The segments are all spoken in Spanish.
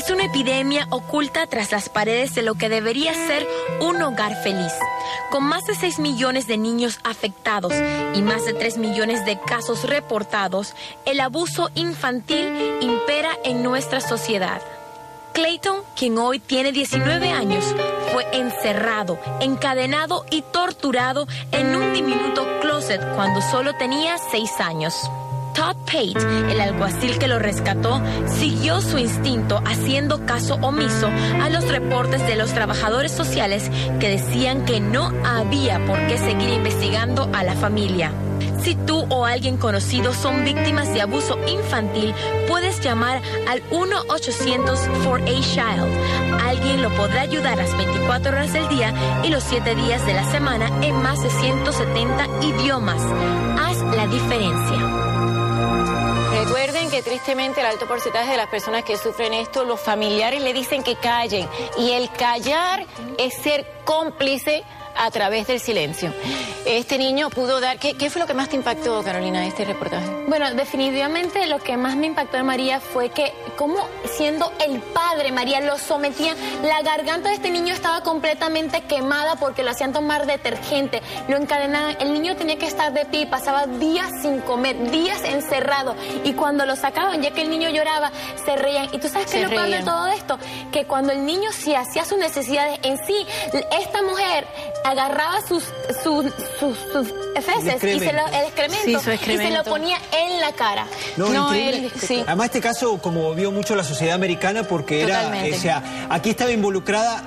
es una epidemia oculta tras las paredes de lo que debería ser un hogar feliz. Con más de 6 millones de niños afectados y más de 3 millones de casos reportados, el abuso infantil impera en nuestra sociedad. Clayton, quien hoy tiene 19 años, fue encerrado, encadenado y torturado en un diminuto closet cuando solo tenía 6 años. Todd Pate, el alguacil que lo rescató, siguió su instinto haciendo caso omiso a los reportes de los trabajadores sociales que decían que no había por qué seguir investigando a la familia. Si tú o alguien conocido son víctimas de abuso infantil, puedes llamar al 1-800-4A-CHILD. Alguien lo podrá ayudar las 24 horas del día y los 7 días de la semana en más de 170 idiomas. Haz la diferencia. Recuerden que tristemente el alto porcentaje de las personas que sufren esto, los familiares le dicen que callen. Y el callar es ser cómplice a través del silencio. Este niño pudo dar... ¿Qué fue lo que más te impactó, Carolina, de este reportaje? Bueno, definitivamente lo que más me impactó de María fue que como siendo el padre, María lo sometía, la garganta de este niño estaba completamente quemada porque lo hacían tomar detergente, lo encadenaban, el niño tenía que estar de pie, pasaba días sin comer, días encerrado, y cuando lo sacaban, ya que el niño lloraba, se reían. ¿Y tú sabes qué es lo peor de todo esto? Que cuando el niño sí hacía sus necesidades en sí, esta mujer agarraba sus feces y el excremento, y se lo ponía en la cara. Además, este caso conmovió mucho a la sociedad americana porque Totalmente. aquí estaba involucrada,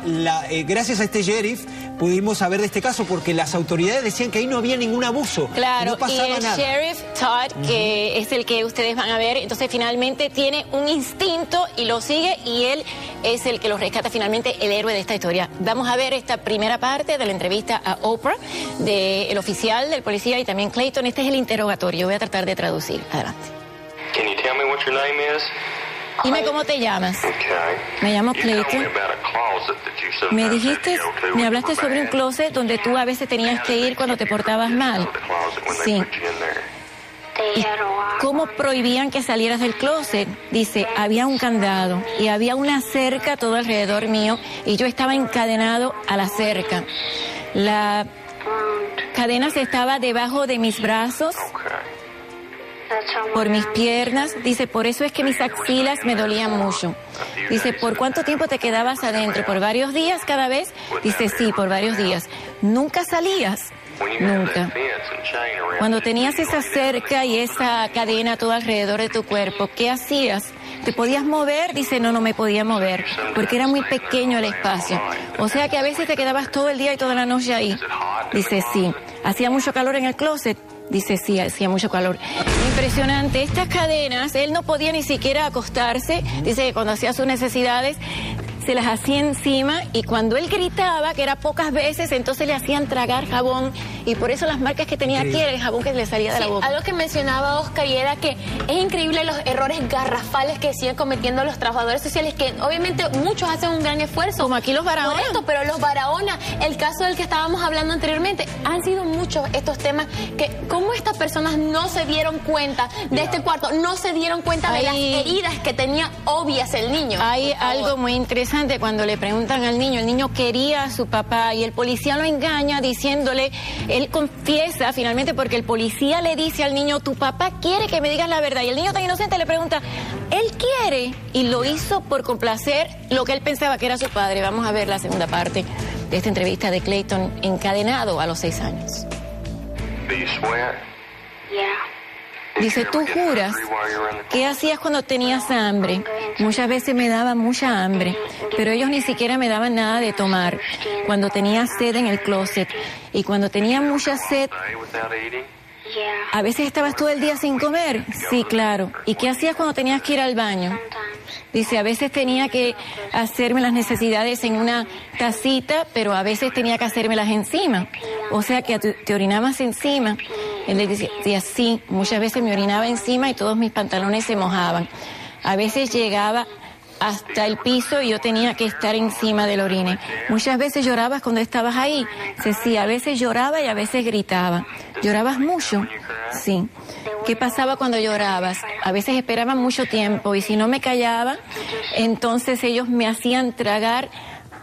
gracias a este sheriff pudimos saber de este caso porque las autoridades decían que ahí no había ningún abuso. Claro, no pasaba y el nada. sheriff Todd, que es el que ustedes van a ver, entonces finalmente tiene un instinto y lo sigue, y él es el que lo rescata, finalmente el héroe de esta historia. Vamos a ver esta primera parte de la entrevista a Oprah, del oficial, del policía y también Clayton. Este es el interrogatorio, voy a tratar de traducir. Adelante. Can you tell me what your name is? Dime cómo te llamas. Okay. Me llamo You told Clayton. me about a closet that you sometimes Me had to dijiste, go to when me you hablaste were sobre un bad. closet donde tú a veces tenías que ir cuando te portabas mal. The closet when they Sí. put you in there. ¿Y cómo prohibían que salieras del closet? Dice, había un candado y había una cerca todo alrededor mío y yo estaba encadenado a la cerca. La cadena estaba debajo de mis brazos, por mis piernas. Dice, por eso es que mis axilas me dolían mucho. Dice, ¿por cuánto tiempo te quedabas adentro? ¿Por varios días cada vez? Dice, sí, por varios días. ¿Nunca salías? Nunca. Cuando tenías esa cerca y esa cadena todo alrededor de tu cuerpo, ¿qué hacías? ¿Te podías mover? Dice, no me podía mover, porque era muy pequeño el espacio. O sea que a veces te quedabas todo el día y toda la noche ahí. Dice, sí. ¿Hacía mucho calor en el closet? Dice, sí, hacía mucho calor. Impresionante. Estas cadenas, él no podía ni siquiera acostarse. Dice que cuando hacía sus necesidades, se las hacía encima, y cuando él gritaba, que era pocas veces, entonces le hacían tragar jabón, y por eso las marcas que tenía aquí era el jabón que le salía de la boca. Algo que mencionaba Oscar, y era que es increíble los errores garrafales que siguen cometiendo los trabajadores sociales, que obviamente muchos hacen un gran esfuerzo. Como aquí los Barahona. Por esto, pero los Barahona, el caso del que estábamos hablando anteriormente, han sido muchos estos temas que, cómo estas personas no se dieron cuenta de este cuarto, no se dieron cuenta de las heridas que tenía obvias el niño. Hay algo muy interesante cuando le preguntan al niño, el niño quería a su papá y el policía lo engaña diciéndole, él confiesa finalmente porque el policía le dice al niño, tu papá quiere que me digas la verdad, y el niño tan inocente le pregunta, él quiere, y lo hizo por complacer lo que él pensaba que era su padre. Vamos a ver la segunda parte de esta entrevista de Clayton, encadenado a los 6 años. Do you swear? Dice, ¿tú juras? ¿Qué hacías cuando tenías hambre? Muchas veces me daba mucha hambre, pero ellos ni siquiera me daban nada de tomar. Cuando tenía sed en el closet, y cuando tenía mucha sed, ¿a veces estabas todo el día sin comer? Sí, claro. ¿Y qué hacías cuando tenías que ir al baño? Dice, a veces tenía que hacerme las necesidades en una tacita, pero a veces tenía que hacérmelas encima. O sea que te orinabas encima. Él le decía, sí, muchas veces me orinaba encima y todos mis pantalones se mojaban. A veces llegaba hasta el piso y yo tenía que estar encima del orine. Muchas veces llorabas cuando estabas ahí. Dice, sí, a veces lloraba y a veces gritaba. ¿Llorabas mucho? Sí. ¿Qué pasaba cuando llorabas? A veces esperaban mucho tiempo y si no me callaba, entonces ellos me hacían tragar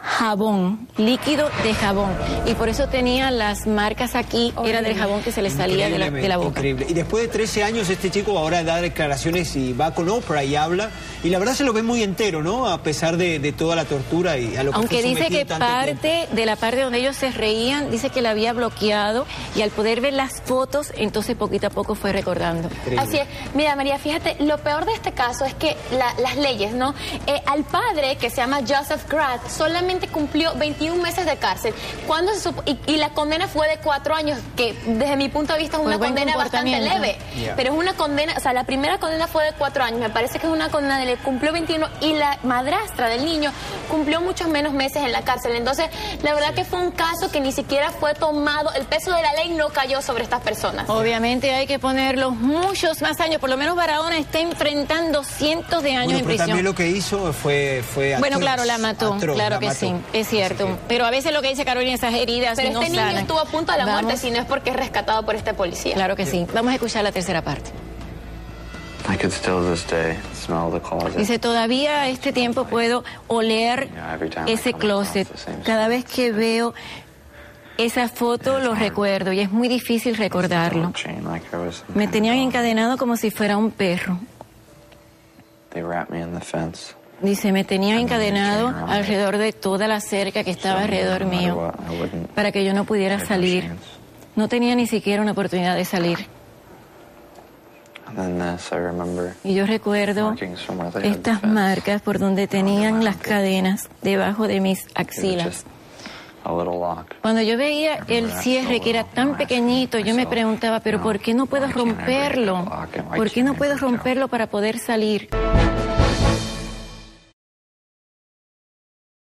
jabón, líquido de jabón. Y por eso tenía las marcas aquí, era del jabón que se le salía de la boca. Increíble. Y después de 13 años, este chico ahora da declaraciones y va con Oprah y habla. Y la verdad se lo ve muy entero, ¿no? A pesar de toda la tortura y a lo que aunque fue dice que parte de la parte donde ellos se reían, dice que la había bloqueado y al poder ver las fotos, entonces poquito a poco fue recordando. Increíble. Así es. Mira, María, fíjate, lo peor de este caso es que las leyes, ¿no? Al padre, que se llama Joseph Grant, solamente cumplió 21 meses de cárcel. Cuando y la condena fue de 4 años, que desde mi punto de vista es una condena bastante leve. Yeah. Pero es una condena, o sea, la primera condena fue de 4 años. Me parece que es una condena de cumplió 21 y la madrastra del niño cumplió muchos menos meses en la cárcel. Entonces, la verdad que fue un caso que ni siquiera fue tomado, el peso de la ley no cayó sobre estas personas. Obviamente hay que ponerlos muchos más años, por lo menos Barahona está enfrentando cientos de años en pero prisión. también lo que hizo fue bueno, atroz, claro, la mató, atroz, claro la que mató. sí, es cierto. Pero a veces lo que dice Carolina, esas heridas Pero no este niño sanan. estuvo a punto de la muerte, si no es porque es rescatado por este policía. Claro que sí. Vamos a escuchar la tercera parte. I could still this day smell the closet. Dice, todavía a este tiempo puedo oler ese closet. Cada vez que veo esa foto lo recuerdo y es muy difícil recordarlo. Me tenían encadenado como si fuera un perro. They wrapped me in the fence. Dice, me tenían encadenado alrededor de toda la cerca que estaba alrededor mío para que yo no pudiera salir. No tenía ni siquiera una oportunidad de salir. Y yo recuerdo estas marcas por donde tenían las cadenas debajo de mis axilas. Cuando yo veía el cierre que era tan pequeñito, yo me preguntaba, pero ¿por qué no puedo romperlo? ¿Por qué no puedo romperlo para poder salir?